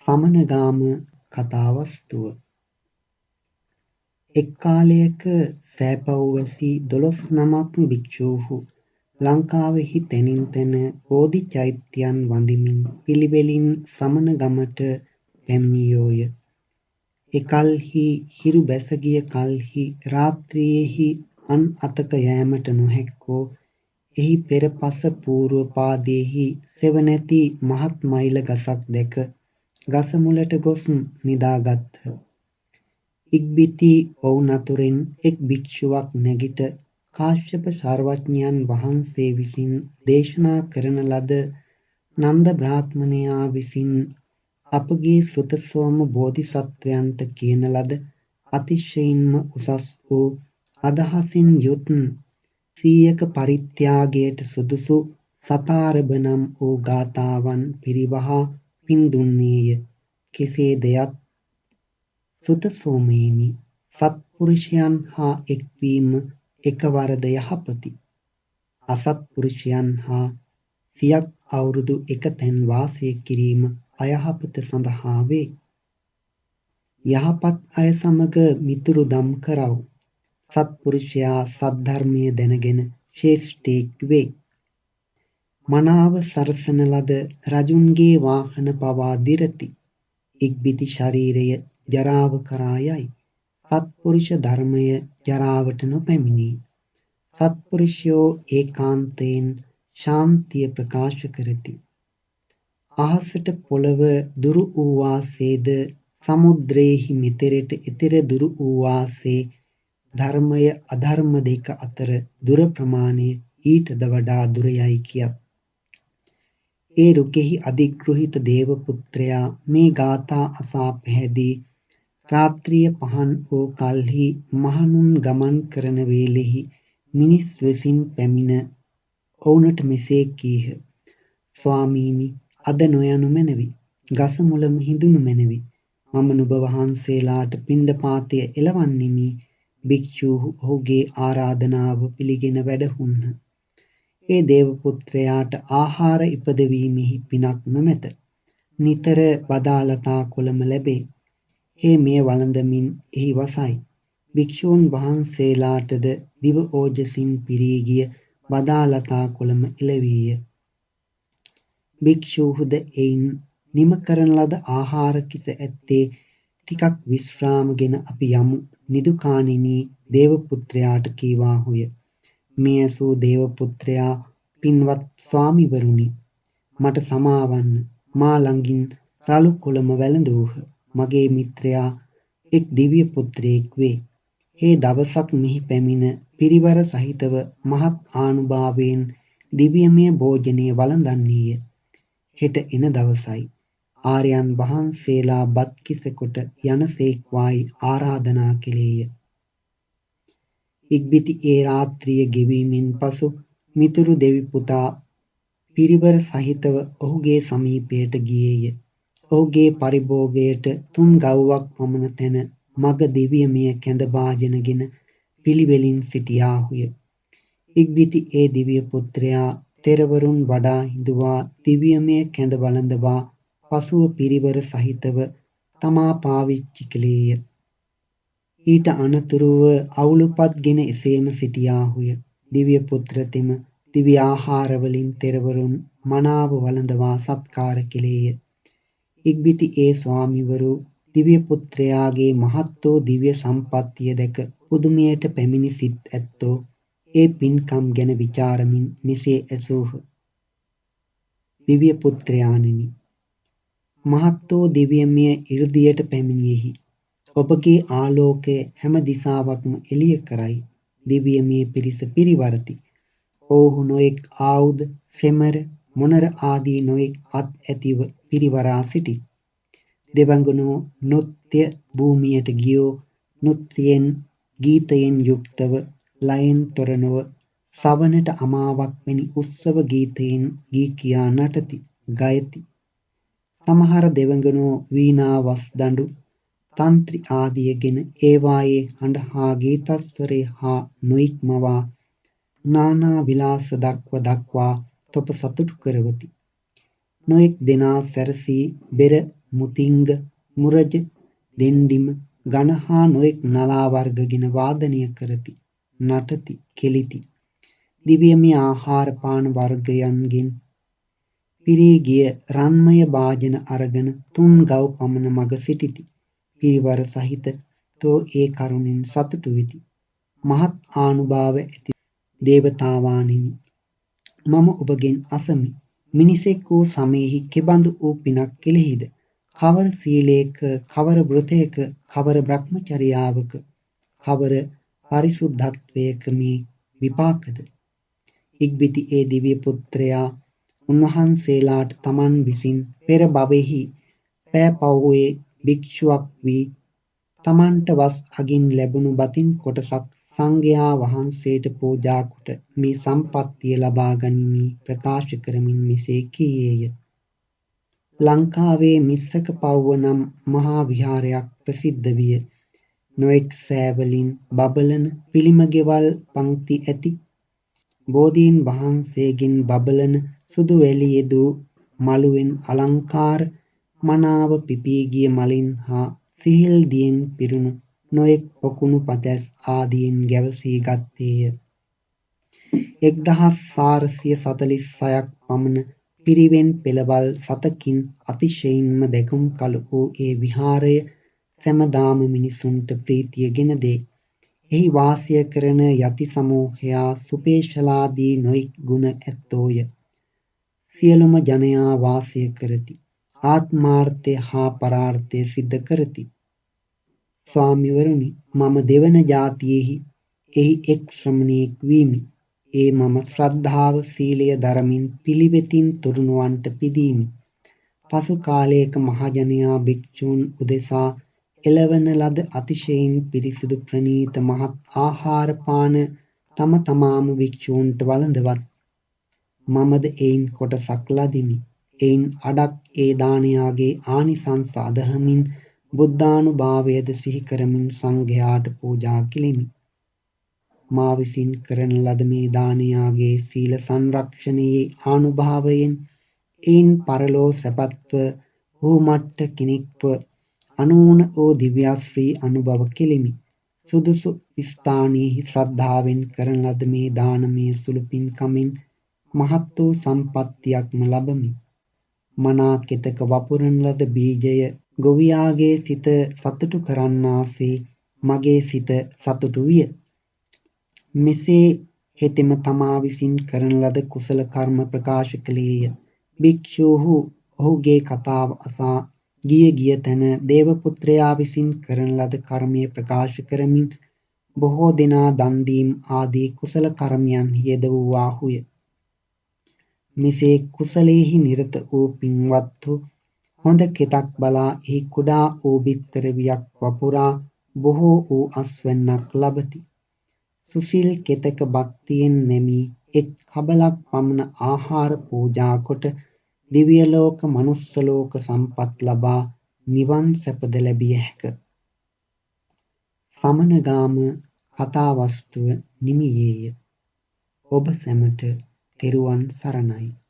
සමනගාම කථාවස්තුව. එක් කාලයක සෑපව්වැසි 12 භික්ෂූහු ලංකාවෙහි තැනින් තැන බෝධි චෛත්‍යයන් වඳිමින් පිළිවෙලින් සමනගමට පැමිණියෝය. එකල්හි හිරු බැසගිය කල්හි රාත්‍රියෙහි අන් අතක යෑමට නොහැක්කෝ එහි පෙර පස පූර්ව පාදයෙහි සෙවණැති මහත් මයිල ගසක් දැක ගස මුලට ගොස් නිදාගත්හ. ඉක්බිති ඔවුන් අතුරින් එක් භික්ෂුවක් නැගිට කාශ්‍යප සර්වඥයන් වහන්සේ විසින් දේශනා කරන ලද නන්ද බ්‍රාහ්මණයා විසින් අපගේ සුතසෝම බෝධිසත්වයන්ට කියන ලද අතිශයින්ම උසස් වූ අදහසින් යුත් 100ක පරිත්‍යාගයට සුදුසු සතාරබ නම් වූ ගාථාවන් පිරිවහා පින් දුන්නේය. කෙසේද යත් සුතසෝමයෙනි, සත්පුරුෂයන් හා එක්වීම එකවරද යහපති. අසත්පුරුෂයන් හා සියක් අවුරුදු එක තැන් වාසය කිරීම අයහපත සඳහා වේ. යහපත් අය සමග මිතුරුදම් කරව්. සත්පුරුෂයා සද්ධර්මය දැනගෙන ශ්‍රේෂ්ඨයෙක් වේ. මනාව සරසන ලද රජුන්ගේ වාහන පවා දිරති. ඉක්බිති ශරීරය ජරාව කරා යයි. සත්පුරුෂ ධර්මය ජරාවට නොපැමිණේ. සත්පුරුෂයෝ ඒකාන්තයෙන් ශාන්තිය ප්‍රකාශ කරති. අහසට පොළව දුරු වූ වාසේද සමුද්‍රයෙහි මෙතෙරට එතෙර දුරු වූ වාසේ ධර්මය අධර්ම දෙක අතර දුර ප්‍රමාණය ඊටද වඩා දුර යයි කියත්. ඒ රුකෙහි අධිග්‍රහිත දේවපුත්‍රයා මේ ගාථා අසා පැහැදී රාත්‍රිය පහන් වූ කල්හි මහණුන් ගමන් කරන වේලෙහි මිනිස් වෙසින් පැමිණ ඔවුනට මෙසේ කීහ. ස්වාමීනි, අද නොයනු මැනවි. ගස මුල මිහිඳුණු මැනවි. මම නුඹ වහන්සේලාට පිණ්ඩපාතය එළවන්නෙමි. භික්ෂූහු ඔහුගේ ආරාධනාව පිළිගෙන වැඩහුන්හ. ඒ දේවපුත්‍රයාට ආහාර ඉපදවීමෙහි පිනක් නොමැත. නිතර බදාලතා කොළම ලැබේ. ඒ මෙය වළඳමින් එහි වසයි. භික්ෂූන් වහන්සේලාටද දිව ඕජසින් පිරී ගිය බදාලතා කොළම එළවීය. භික්ෂූහුද එයින් නිම කරන ලද ආහාර කිස ඇත්තේ ටිකක් විශ්‍රාමගෙන අපි යමු නිදුකාණෙනි දේවපුත්‍රයාට කීවාහුය. මේ ඇසූ දේවපුත්‍රයා පින්වත් ස්වාමිවරුනි, මට සමාවන්න. මා ළඟින් රළු කොළම වැළඳූහ. මගේ මිත්‍රයා එක් දිව්‍ය පුත්‍රයෙක් වේ. ඒ දවසක් මෙහි පැමිණ පිරිවර සහිතව මහත් ආනුභාවයෙන් දිව්‍යමය භෝජනය වළඳන්නේය. හෙට එන දවසයි. ආර්යයන් වහන්සේලා බත් කිස කොට යනසේක්වායි ආරාධනා කෙළේය. ඉක්බිති ඒ රාත්‍රිය ගෙවීමෙන් පසු මිතුරු දෙවි පුතා පිරිවර සහිතව ඔහුගේ සමීපයට ගියේය. ඔහුගේ පරිභෝගයට 3 ගව්වක් පමණ තැන මග දිව්‍යමය කැඳ භාජනගෙන පිළිවෙලින් සිටියාහුය. ඉක්බිති ඒ දිව්‍ය පුත්‍රයා තෙරවරුන් වඩා හිඳුවා දිව්‍යමය කැඳ වළඳවා පසුව පිරිවර සහිතව තමා පාවිච්චි කළේය. ඊට අනතුරුව අවුළුපත්ගෙන එසේම සිටියාහුය. දිව්‍ය පුත්‍රතෙම දිව්‍ය ආහාරවලින් තෙරවරුන් මනාව වළඳවා සත්කාර කෙළේය. ඉක්බිති ඒ ස්වාමිවරු දිව්‍ය පුත්‍රයාගේ මහත් වූ දිව්‍ය සම්පත්තිය දැක පුදුමයට පැමිණි සිත් ඇත්තෝ ඒ පින්කම් ගැන විචාරමින් මෙසේ ඇසූහ. දිව්‍ය පුත්‍රයාණෙනි, මහත් වූ දිව්‍යමය 이르දියට පැමිණියෙහි. ඔබගේ ආලෝකය හැම දිසාවක්ම එළිය කරයි. දිව්‍යමය පිරිස පිරිවරති. ඔවුහු නොයෙක් ආයුධ, සෙමර, මොනර ආදී නොයෙක් අත් ඇතිව පිරිවරා සිටි. දෙවඟුනෝ නෘත්‍ය භූමියට ගියෝ නෘත්‍යයෙන් ගීතයෙන් යුක්තව ලයෙන් තොර නොව සවනට අමාවක් වැනි උත්සව ගීතයෙන් ගී කියා නටති, ගයති. සමහර දෙවඟුනෝ වීණා වස්දඬු තන්ත්‍රි ආදියගෙන ඒවායේ හඬ හා ගීතස්වරය හා නොඉක්මවා නානා විලාස දක්වා තොප සතුටු කරවති. නොයෙක් දෙනා සැරසී බෙර මුතිංග, මුරජ, දෙන්ඩිම, ගණ හා නොයෙක් නලා වර්ගගෙන වාදනය කරති, නටති, කෙලිති. දිව්‍යමය ආහාර පාන වර්ගයන්ගෙන් පිරී ගිය රන්මය භාජන අරගෙන 3 ගව් පමණ මග සිටිති. පිරිවර සහිත තෝ ඒ කරුණෙන් සතුටු වෙති. මහත් ආනුභාව ඇති දේවතාවාණෙනි, මම ඔබගෙන් අසමි. මිනිසෙක් වූ සමයෙහි කෙබඳු වූ පිනක් කෙලෙහිද? කවර සීලයක, කවර වෘතයක, කවර බ්‍රහ්මචර්යාවක, කවර පරිසුද්ධත්වයක මේ විපාකද? ඉක්බිති ඒ දිව්‍ය පුත්‍රයා උන්වහන්සේලාට තමන් විසින් පෙර භවයෙහි පෑ පවුවේ භික්ෂුවක් වී තමන්ට වස් අගින් ලැබුණු බතින් කොටසක් සංඝයා වහන්සේට පූජා කොට මේ සම්පත්තිය ලබා ගනිමි ප්‍රකාශ කරමින් මෙසේ කීයේය. ලංකාවේ මිස්සක පව්ව නම් මහා විහාරයක් ප්‍රසිද්ධ විය. නොඑක් සෑවලින් බබලන පිළිම ගෙවල් පංක්ති ඇති බෝධීන් වහන්සේගෙන් බබලන සුදු වැලි යෙදූ මළුවෙන් අලංකාර මනාව පිපී ගිය මලින් හා සිහිල් දියෙන් පිරුණු නොයෙක් පොකුණු පතැස් ආදියෙන් ගැවසී ගත්තේය. 1446ක් පමණ පිරිවෙන් පෙළවල් 7කින් අතිශයින්ම දැකුම් කළ වූ ඒ විහාරය සැමදාම මිනිසුන්ට ප්‍රීතිය ගෙන දේ. එහි වාසය කරන යති සමූහයා සුපේශලාදී නොයෙක් ගුණ ඇත්තෝය. සියලුම ජනයා වාසය කරති. ආත්මාර්ථය හා පරාර්ථය සිද්ධ කරති. ස්වාමිවරුනි, මම දෙවන ජාතියෙහි එහි එක් ශ්‍රමණයෙක් වීමි. ඒ මම ශ්‍රද්ධාව සීලය දරමින් පිළිවෙතින් තුරුණුවන්ට පිදීමි. පසු කාලයක මහජනයා භික්ෂූන් උදෙසා එළවන ලද අතිශයින් පිරිසිදු ප්‍රණීත මහත් ආහාර පාන තම තමාම භික්ෂූන්ට වළඳවත්. මමද එයින් කොටසක් ලදිමි. එයින් අඩක් ඒ දානයාගේ ආනිසංස අදහමින් බුද්ධානුභාවයද සිහි කරමින් සංඝයාට පූජා කෙලිමි. මා විසින් කරන ලද මේ දානයාගේ සීල සංරක්ෂණයේ ආනුභාවයෙන් එයින් පරලෝ සැපත්ව හුමට්ට කෙනෙක්ව අනූන වූ දිව්‍යශ්‍රී අනුභව කෙලිමි. සුදුසු ස්ථානයෙහි ශ්‍රද්ධාවෙන් කරන ලද මේ දානමය සුළු පින්කමින් මහත් වූ සම්පත්තියක්ම ලබමි. මනා කෙතක වපුරන ලද බීජය ගොවියාගේ සිත සතුටු කරන්නාසේ මගේ සිත සතුටු විය. මෙසේ හෙතෙම තමා විසින් කරන ලද කුසල කර්ම ප්‍රකාශ කළේය. භික්ෂූහු ඔහුගේ කතාව අසා ගිය තැන දේවපුත්‍රයා විසින් කරන ලද කර්මය ප්‍රකාශ කරමින් බොහෝ දෙනා දන් දීම් ආදී කුසල කර්මයන්හි යෙදවූවාහුය. මෙසේ කුසලයෙහි නිරත වූ පින්වත්හු හොඳ කෙතක් බලා එහි කුඩා වූ බිත්තර වියක් වපුරා බොහෝ වූ අස්වැන්නක් ලබති. සුසිල් කෙතක භක්තියෙන් නැමී එක් කබලක් පමණ ආහාර පූජා කොට දිව්‍ය ලෝක මනුස්ස ලෝක සම්පත් ලබා නිවන් සැපද ලැබිය හැක. සමනගාම කථාවස්තුව නිමියේය. ඔබ සැමට තෙරුවන් සරණයි.